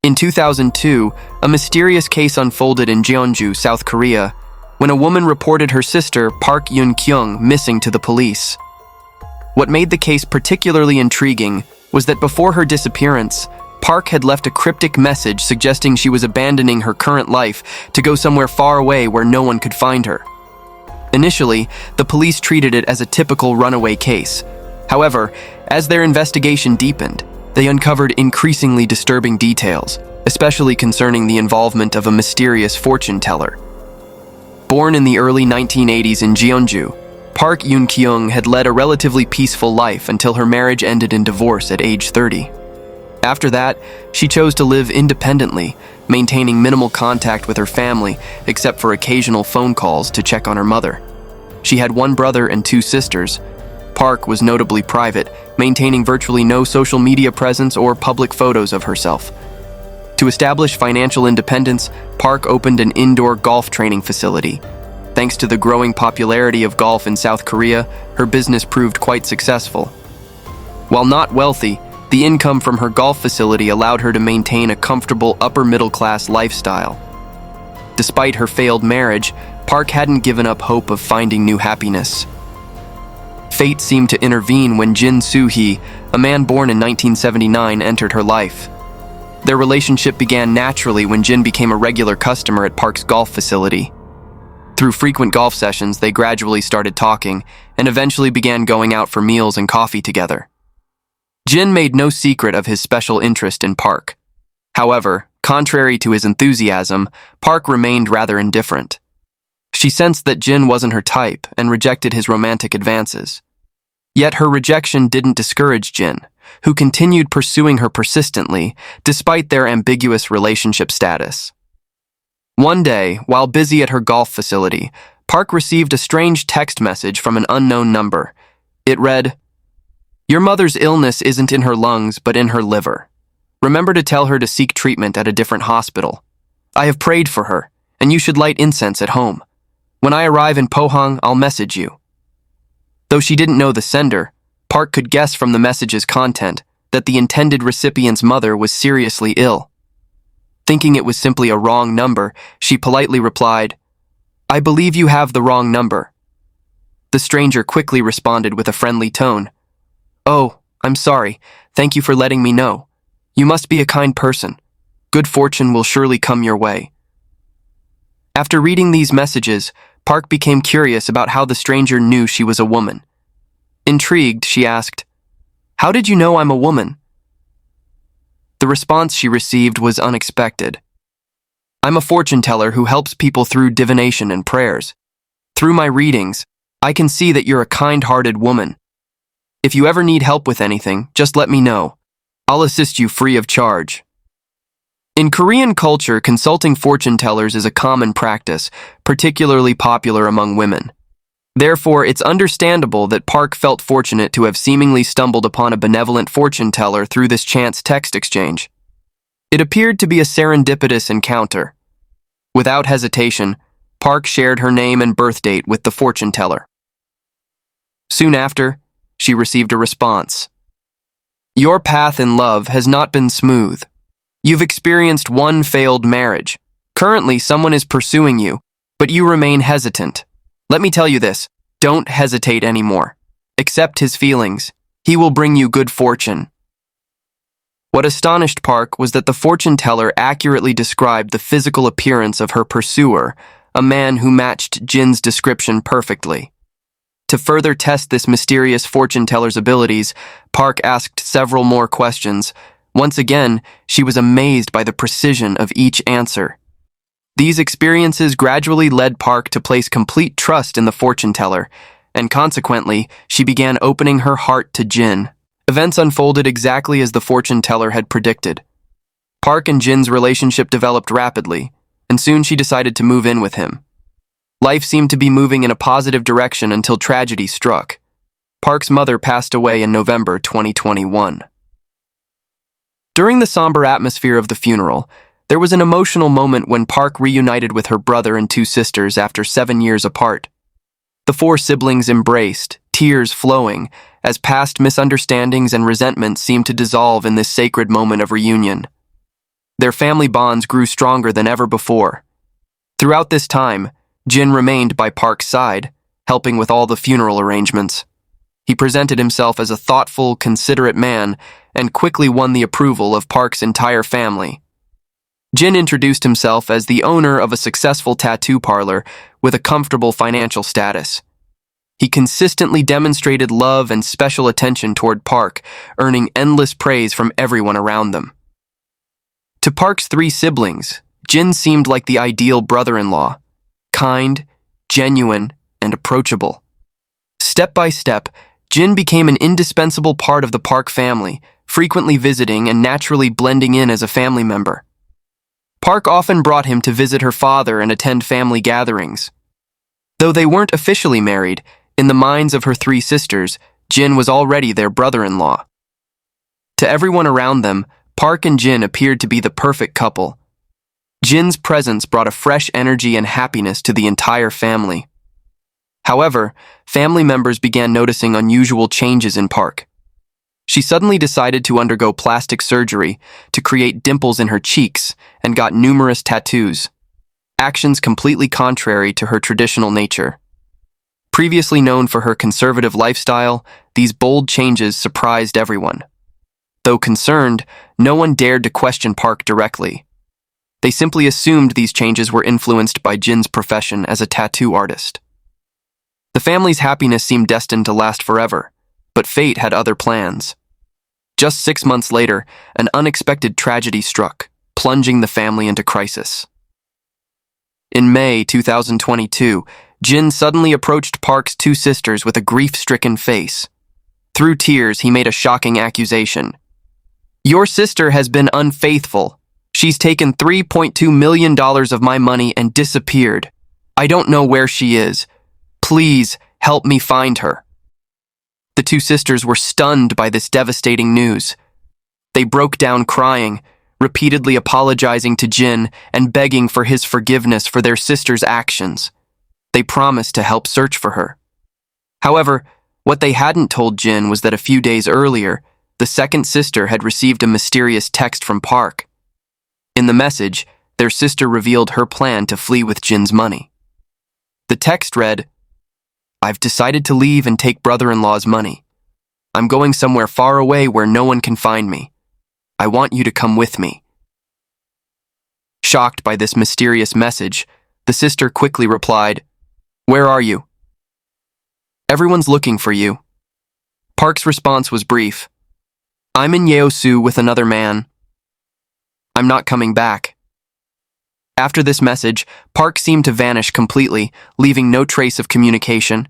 In 2002, a mysterious case unfolded in Jeonju, South Korea, when a woman reported her sister, Eun Kyung, missing to the police. What made the case particularly intriguing was that before her disappearance, Park had left a cryptic message suggesting she was abandoning her current life to go somewhere far away where no one could find her. Initially, the police treated it as a typical runaway case. However, as their investigation deepened, they uncovered increasingly disturbing details, especially concerning the involvement of a mysterious fortune teller. Born in the early 1980s in Jeonju, Eun Kyung had led a relatively peaceful life until her marriage ended in divorce at age 30. After that, she chose to live independently, maintaining minimal contact with her family except for occasional phone calls to check on her mother. She had one brother and two sisters. Park was notably private, maintaining virtually no social media presence or public photos of herself. To establish financial independence, Park opened an indoor golf training facility. Thanks to the growing popularity of golf in South Korea, her business proved quite successful. While not wealthy, the income from her golf facility allowed her to maintain a comfortable upper-middle-class lifestyle. Despite her failed marriage, Park hadn't given up hope of finding new happiness. Fate seemed to intervene when Jin Su-hee, a man born in 1979, entered her life. Their relationship began naturally when Jin became a regular customer at Park's golf facility. Through frequent golf sessions, they gradually started talking and eventually began going out for meals and coffee together. Jin made no secret of his special interest in Park. However, contrary to his enthusiasm, Park remained rather indifferent. She sensed that Jin wasn't her type and rejected his romantic advances. Yet her rejection didn't discourage Jin, who continued pursuing her persistently despite their ambiguous relationship status. One day, while busy at her golf facility, Park received a strange text message from an unknown number. It read, "Your mother's illness isn't in her lungs, but in her liver. Remember to tell her to seek treatment at a different hospital. I have prayed for her, and you should light incense at home. When I arrive in Pohang, I'll message you." Though she didn't know the sender, Park could guess from the message's content that the intended recipient's mother was seriously ill. Thinking it was simply a wrong number, she politely replied, "I believe you have the wrong number." The stranger quickly responded with a friendly tone, "Oh, I'm sorry. Thank you for letting me know. You must be a kind person. Good fortune will surely come your way." After reading these messages, Park became curious about how the stranger knew she was a woman. Intrigued, she asked, "How did you know I'm a woman?" The response she received was unexpected. "I'm a fortune teller who helps people through divination and prayers. Through my readings, I can see that you're a kind-hearted woman. If you ever need help with anything, just let me know. I'll assist you free of charge." In Korean culture, consulting fortune tellers is a common practice, particularly popular among women. Therefore, it's understandable that Park felt fortunate to have seemingly stumbled upon a benevolent fortune teller through this chance text exchange. It appeared to be a serendipitous encounter. Without hesitation, Park shared her name and birth date with the fortune teller. Soon after, she received a response. "Your path in love has not been smooth. You've experienced one failed marriage. Currently, someone is pursuing you, but you remain hesitant. Let me tell you this, don't hesitate anymore. Accept his feelings. He will bring you good fortune." What astonished Park was that the fortune teller accurately described the physical appearance of her pursuer, a man who matched Jin's description perfectly. To further test this mysterious fortune teller's abilities, Park asked several more questions. Once again, she was amazed by the precision of each answer. These experiences gradually led Park to place complete trust in the fortune teller, and consequently, she began opening her heart to Jin. Events unfolded exactly as the fortune teller had predicted. Park and Jin's relationship developed rapidly, and soon she decided to move in with him. Life seemed to be moving in a positive direction until tragedy struck. Park's mother passed away in November 2021. During the somber atmosphere of the funeral, there was an emotional moment when Park reunited with her brother and two sisters after 7 years apart. The four siblings embraced, tears flowing, as past misunderstandings and resentment seemed to dissolve in this sacred moment of reunion. Their family bonds grew stronger than ever before. Throughout this time, Jin remained by Park's side, helping with all the funeral arrangements. He presented himself as a thoughtful, considerate man and quickly won the approval of Park's entire family. Jin introduced himself as the owner of a successful tattoo parlor with a comfortable financial status. He consistently demonstrated love and special attention toward Park, earning endless praise from everyone around them. To Park's three siblings, Jin seemed like the ideal brother-in-law, kind, genuine, and approachable. Step by step, Jin became an indispensable part of the Park family, frequently visiting and naturally blending in as a family member. Park often brought him to visit her father and attend family gatherings. Though they weren't officially married, in the minds of her three sisters, Jin was already their brother-in-law. To everyone around them, Park and Jin appeared to be the perfect couple. Jin's presence brought a fresh energy and happiness to the entire family. However, family members began noticing unusual changes in Park. She suddenly decided to undergo plastic surgery to create dimples in her cheeks and got numerous tattoos, actions completely contrary to her traditional nature. Previously known for her conservative lifestyle, these bold changes surprised everyone. Though concerned, no one dared to question Park directly. They simply assumed these changes were influenced by Jin's profession as a tattoo artist. The family's happiness seemed destined to last forever, but fate had other plans. Just 6 months later, an unexpected tragedy struck, plunging the family into crisis. In May 2022, Jin suddenly approached Park's two sisters with a grief-stricken face. Through tears, he made a shocking accusation. "Your sister has been unfaithful. She's taken $3.2 million of my money and disappeared. I don't know where she is. Please help me find her." The two sisters were stunned by this devastating news. They broke down crying, repeatedly apologizing to Jin and begging for his forgiveness for their sister's actions. They promised to help search for her. However, what they hadn't told Jin was that a few days earlier, the second sister had received a mysterious text from Park. In the message, their sister revealed her plan to flee with Jin's money. The text read, "I've decided to leave and take brother-in-law's money. I'm going somewhere far away where no one can find me. I want you to come with me." Shocked by this mysterious message, the sister quickly replied, "Where are you?" "Everyone's looking for you." Park's response was brief. "I'm in Yeosu with another man. I'm not coming back." After this message, Park seemed to vanish completely, leaving no trace of communication.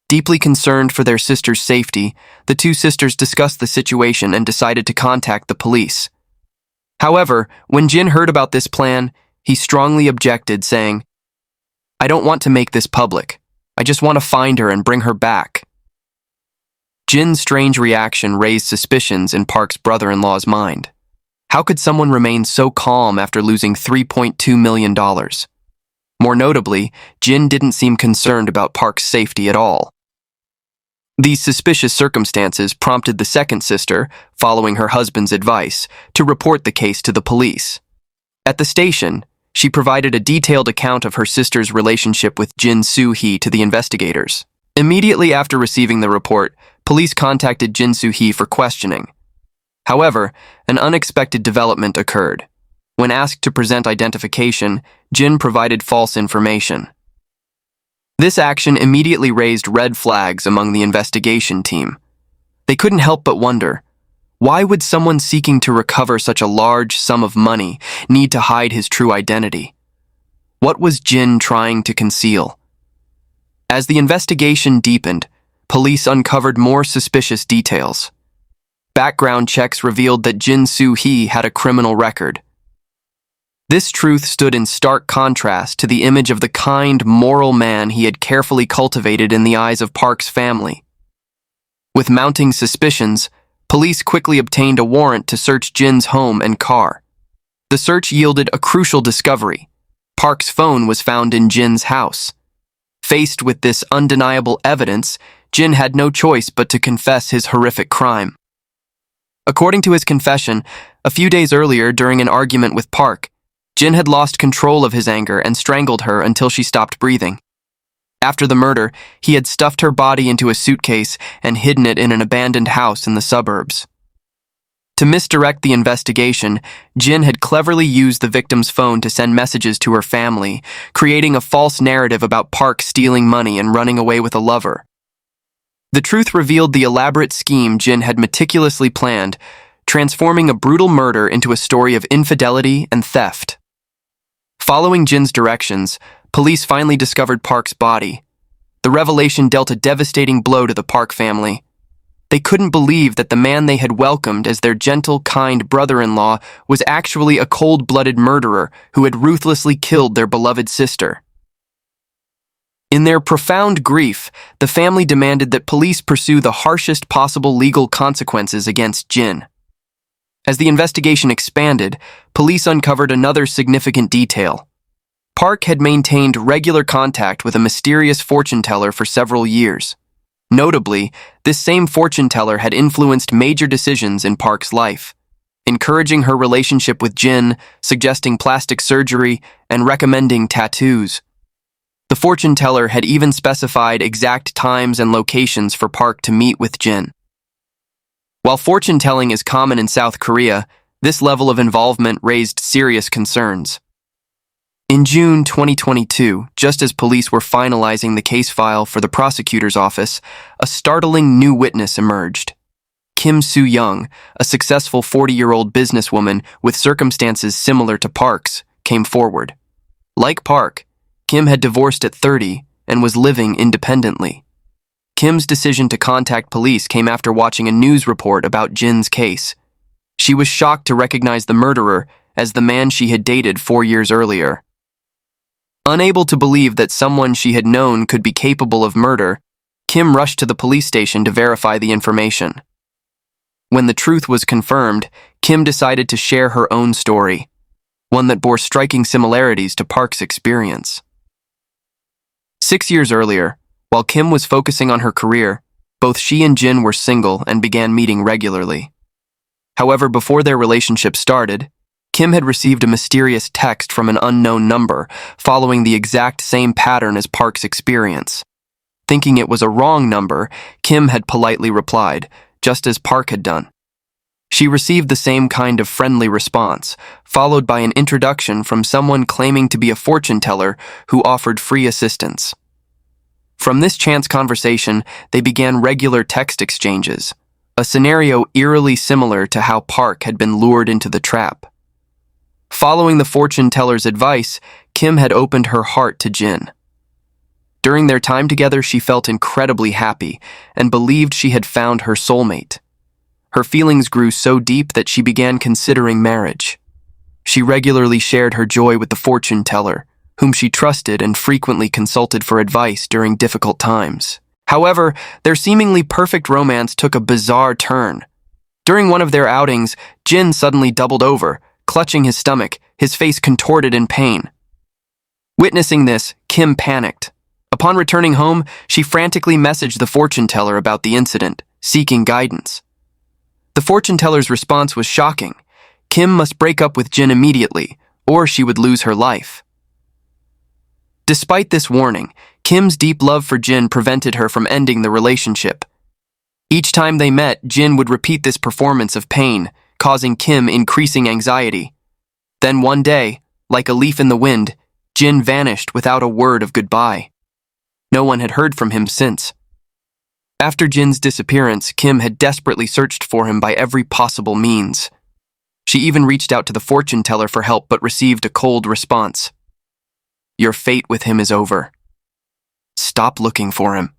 Deeply concerned for their sister's safety, the two sisters discussed the situation and decided to contact the police. However, when Jin heard about this plan, he strongly objected, saying, "I don't want to make this public. I just want to find her and bring her back." Jin's strange reaction raised suspicions in Park's brother-in-law's mind. How could someone remain so calm after losing $3.2 million? More notably, Jin didn't seem concerned about Park's safety at all. These suspicious circumstances prompted the second sister, following her husband's advice, to report the case to the police. At the station, she provided a detailed account of her sister's relationship with Jin Su-hee to the investigators. Immediately after receiving the report, police contacted Jin Su-hee for questioning. However, an unexpected development occurred. When asked to present identification, Jin provided false information. This action immediately raised red flags among the investigation team. They couldn't help but wonder, why would someone seeking to recover such a large sum of money need to hide his true identity? What was Jin trying to conceal? As the investigation deepened, police uncovered more suspicious details. Background checks revealed that Jin Su-hee had a criminal record. This truth stood in stark contrast to the image of the kind, moral man he had carefully cultivated in the eyes of Park's family. With mounting suspicions, police quickly obtained a warrant to search Jin's home and car. The search yielded a crucial discovery. Park's phone was found in Jin's house. Faced with this undeniable evidence, Jin had no choice but to confess his horrific crime. According to his confession, a few days earlier during an argument with Park, Jin had lost control of his anger and strangled her until she stopped breathing. After the murder, he had stuffed her body into a suitcase and hidden it in an abandoned house in the suburbs. To misdirect the investigation, Jin had cleverly used the victim's phone to send messages to her family, creating a false narrative about Park stealing money and running away with a lover. The truth revealed the elaborate scheme Jin had meticulously planned, transforming a brutal murder into a story of infidelity and theft. Following Jin's directions, police finally discovered Park's body. The revelation dealt a devastating blow to the Park family. They couldn't believe that the man they had welcomed as their gentle, kind brother-in-law was actually a cold-blooded murderer who had ruthlessly killed their beloved sister. In their profound grief, the family demanded that police pursue the harshest possible legal consequences against Jin. As the investigation expanded, police uncovered another significant detail. Park had maintained regular contact with a mysterious fortune teller for several years. Notably, this same fortune teller had influenced major decisions in Park's life, encouraging her relationship with Jin, suggesting plastic surgery, and recommending tattoos. The fortune teller had even specified exact times and locations for Park to meet with Jin. While fortune telling is common in South Korea, this level of involvement raised serious concerns. In June 2022, just as police were finalizing the case file for the prosecutor's office, a startling new witness emerged. Kim Soo-young, a successful 40-year-old businesswoman with circumstances similar to Park's, came forward. Like Park, Kim had divorced at 30 and was living independently. Kim's decision to contact police came after watching a news report about Jin's case. She was shocked to recognize the murderer as the man she had dated 4 years earlier. Unable to believe that someone she had known could be capable of murder, Kim rushed to the police station to verify the information. When the truth was confirmed, Kim decided to share her own story, one that bore striking similarities to Park's experience. 6 years earlier, while Kim was focusing on her career, both she and Jin were single and began meeting regularly. However, before their relationship started, Kim had received a mysterious text from an unknown number, following the exact same pattern as Park's experience. Thinking it was a wrong number, Kim had politely replied, just as Park had done. She received the same kind of friendly response, followed by an introduction from someone claiming to be a fortune teller who offered free assistance. From this chance conversation, they began regular text exchanges, a scenario eerily similar to how Park had been lured into the trap. Following the fortune teller's advice, Kim had opened her heart to Jin. During their time together, she felt incredibly happy and believed she had found her soulmate. Her feelings grew so deep that she began considering marriage. She regularly shared her joy with the fortune teller, whom she trusted and frequently consulted for advice during difficult times. However, their seemingly perfect romance took a bizarre turn. During one of their outings, Jin suddenly doubled over, clutching his stomach, his face contorted in pain. Witnessing this, Kim panicked. Upon returning home, she frantically messaged the fortune teller about the incident, seeking guidance. The fortune teller's response was shocking. Kim must break up with Jin immediately, or she would lose her life. Despite this warning, Kim's deep love for Jin prevented her from ending the relationship. Each time they met, Jin would repeat this performance of pain, causing Kim increasing anxiety. Then one day, like a leaf in the wind, Jin vanished without a word of goodbye. No one had heard from him since. After Jin's disappearance, Kim had desperately searched for him by every possible means. She even reached out to the fortune teller for help but received a cold response. "Your fate with him is over. Stop looking for him."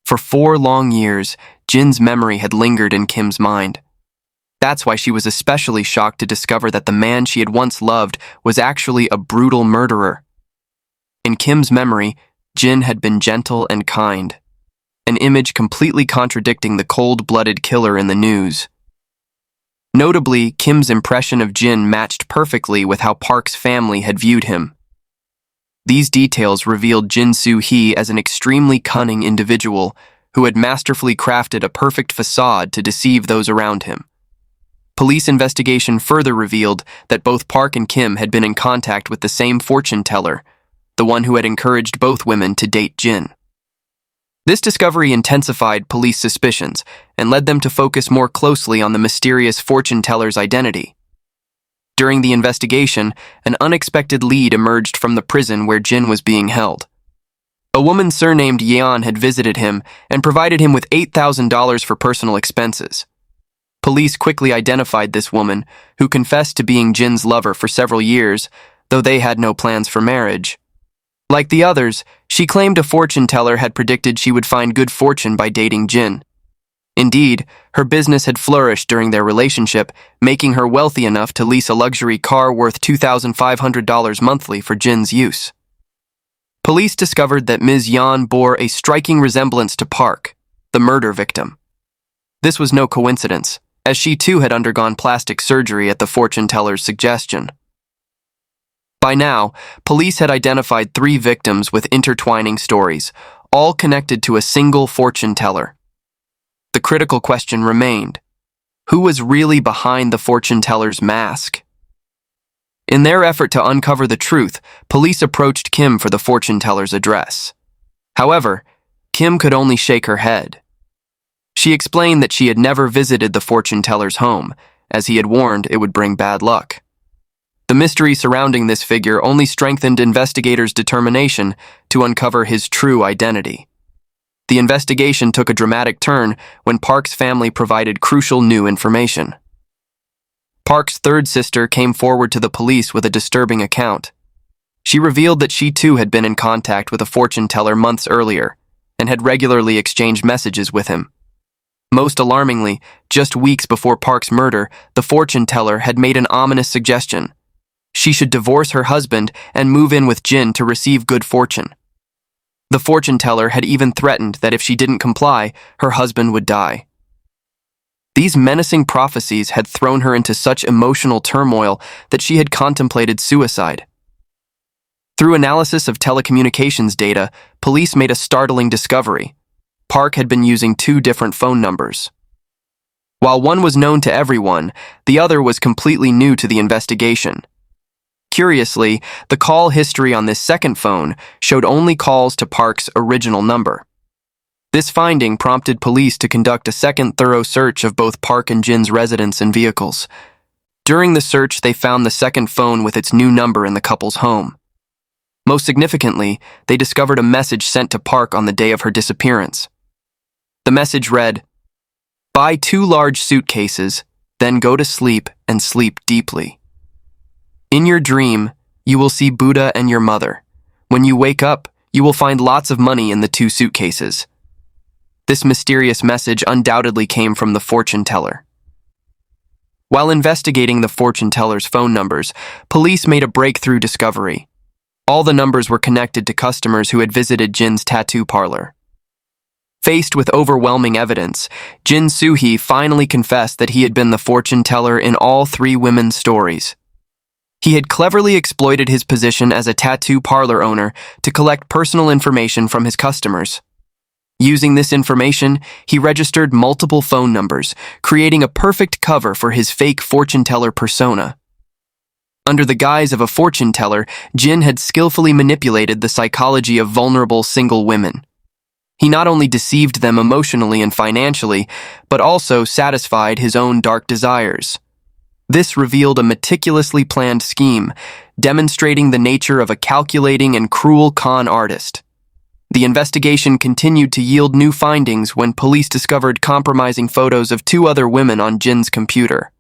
For 4 long years, Jin's memory had lingered in Kim's mind. That's why she was especially shocked to discover that the man she had once loved was actually a brutal murderer. In Kim's memory, Jin had been gentle and kind, an image completely contradicting the cold-blooded killer in the news. Notably, Kim's impression of Jin matched perfectly with how Park's family had viewed him. These details revealed Jin Su-hee as an extremely cunning individual, who had masterfully crafted a perfect facade to deceive those around him. Police investigation further revealed that both Park and Kim had been in contact with the same fortune teller, the one who had encouraged both women to date Jin. This discovery intensified police suspicions and led them to focus more closely on the mysterious fortune teller's identity. During the investigation, an unexpected lead emerged from the prison where Jin was being held. A woman surnamed Yeon had visited him and provided him with $8,000 for personal expenses. Police quickly identified this woman, who confessed to being Jin's lover for several years, though they had no plans for marriage. Like the others, she claimed a fortune teller had predicted she would find good fortune by dating Jin. Indeed, her business had flourished during their relationship, making her wealthy enough to lease a luxury car worth $2,500 monthly for Jin's use. Police discovered that Ms. Yeon bore a striking resemblance to Park, the murder victim. This was no coincidence, as she too had undergone plastic surgery at the fortune teller's suggestion. By now, police had identified 3 victims with intertwining stories, all connected to a single fortune teller. The critical question remained: who was really behind the fortune teller's mask? In their effort to uncover the truth, police approached Kim for the fortune teller's address. However, Kim could only shake her head. She explained that she had never visited the fortune teller's home, as he had warned it would bring bad luck. The mystery surrounding this figure only strengthened investigators' determination to uncover his true identity. The investigation took a dramatic turn when Park's family provided crucial new information. Park's third sister came forward to the police with a disturbing account. She revealed that she too had been in contact with a fortune teller months earlier and had regularly exchanged messages with him. Most alarmingly, just weeks before Park's murder, the fortune teller had made an ominous suggestion. She should divorce her husband and move in with Jin to receive good fortune. The fortune teller had even threatened that if she didn't comply, her husband would die. These menacing prophecies had thrown her into such emotional turmoil that she had contemplated suicide. Through analysis of telecommunications data, police made a startling discovery. Park had been using 2 different phone numbers. While one was known to everyone, the other was completely new to the investigation. Curiously, the call history on this second phone showed only calls to Park's original number. This finding prompted police to conduct a second thorough search of both Park and Jin's residence and vehicles. During the search, they found the second phone with its new number in the couple's home. Most significantly, they discovered a message sent to Park on the day of her disappearance. The message read, "Buy 2 large suitcases, then go to sleep and sleep deeply. In your dream, you will see Buddha and your mother. When you wake up, you will find lots of money in the 2 suitcases." This mysterious message undoubtedly came from the fortune teller. While investigating the fortune teller's phone numbers, police made a breakthrough discovery. All the numbers were connected to customers who had visited Jin's tattoo parlor. Faced with overwhelming evidence, Jin Su-hee finally confessed that he had been the fortune teller in all 3 women's stories. He had cleverly exploited his position as a tattoo parlor owner to collect personal information from his customers. Using this information, he registered multiple phone numbers, creating a perfect cover for his fake fortune teller persona. Under the guise of a fortune teller, Jin had skillfully manipulated the psychology of vulnerable single women. He not only deceived them emotionally and financially, but also satisfied his own dark desires. This revealed a meticulously planned scheme, demonstrating the nature of a calculating and cruel con artist. The investigation continued to yield new findings when police discovered compromising photos of 2 other women on Jin's computer.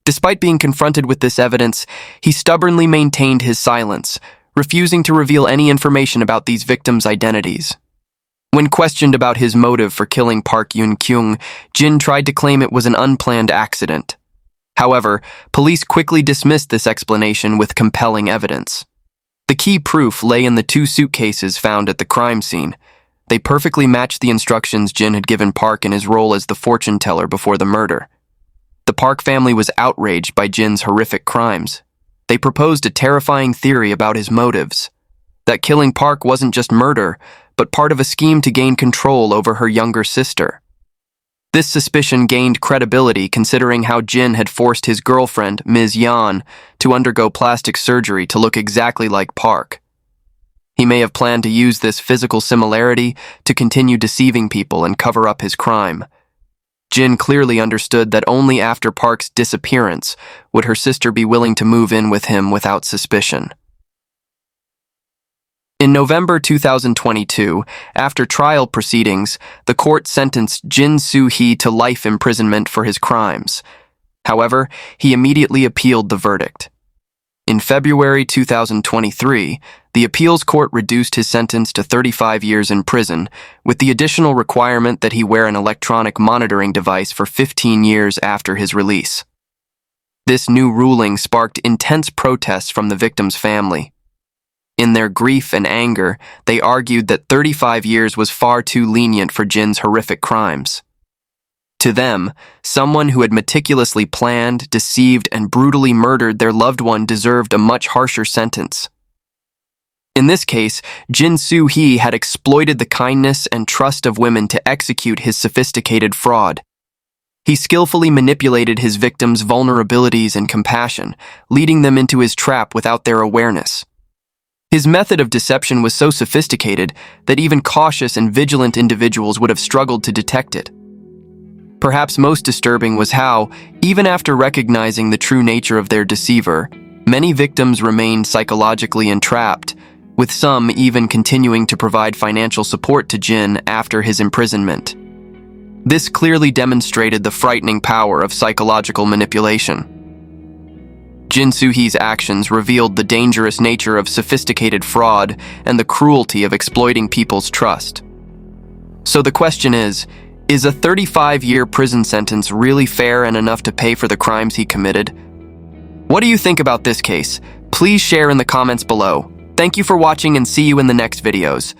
Despite being confronted with this evidence, he stubbornly maintained his silence, refusing to reveal any information about these victims' identities. When questioned about his motive for killing Park Eun Kyung, Jin tried to claim it was an unplanned accident. However, police quickly dismissed this explanation with compelling evidence. The key proof lay in the 2 suitcases found at the crime scene. They perfectly matched the instructions Jin had given Park in his role as the fortune teller before the murder. The Park family was outraged by Jin's horrific crimes. They proposed a terrifying theory about his motives: that killing Park wasn't just murder, but part of a scheme to gain control over her younger sister. This suspicion gained credibility considering how Jin had forced his girlfriend, Ms. Yan, to undergo plastic surgery to look exactly like Park. He may have planned to use this physical similarity to continue deceiving people and cover up his crime. Jin clearly understood that only after Park's disappearance would her sister be willing to move in with him without suspicion. In November 2022, after trial proceedings, the court sentenced Jin Su-hee to life imprisonment for his crimes. However, he immediately appealed the verdict. In February 2023, the appeals court reduced his sentence to 35 years in prison, with the additional requirement that he wear an electronic monitoring device for 15 years after his release. This new ruling sparked intense protests from the victim's family. In their grief and anger, they argued that 35 years was far too lenient for Jin's horrific crimes. To them, someone who had meticulously planned, deceived, and brutally murdered their loved one deserved a much harsher sentence. In this case, Jin Su-hee had exploited the kindness and trust of women to execute his sophisticated fraud. He skillfully manipulated his victims' vulnerabilities and compassion, leading them into his trap without their awareness. His method of deception was so sophisticated that even cautious and vigilant individuals would have struggled to detect it. Perhaps most disturbing was how, even after recognizing the true nature of their deceiver, many victims remained psychologically entrapped, with some even continuing to provide financial support to Jin after his imprisonment. This clearly demonstrated the frightening power of psychological manipulation. Jin Su-hee's actions revealed the dangerous nature of sophisticated fraud and the cruelty of exploiting people's trust. So the question is a 35-year prison sentence really fair and enough to pay for the crimes he committed? What do you think about this case? Please share in the comments below. Thank you for watching and see you in the next videos.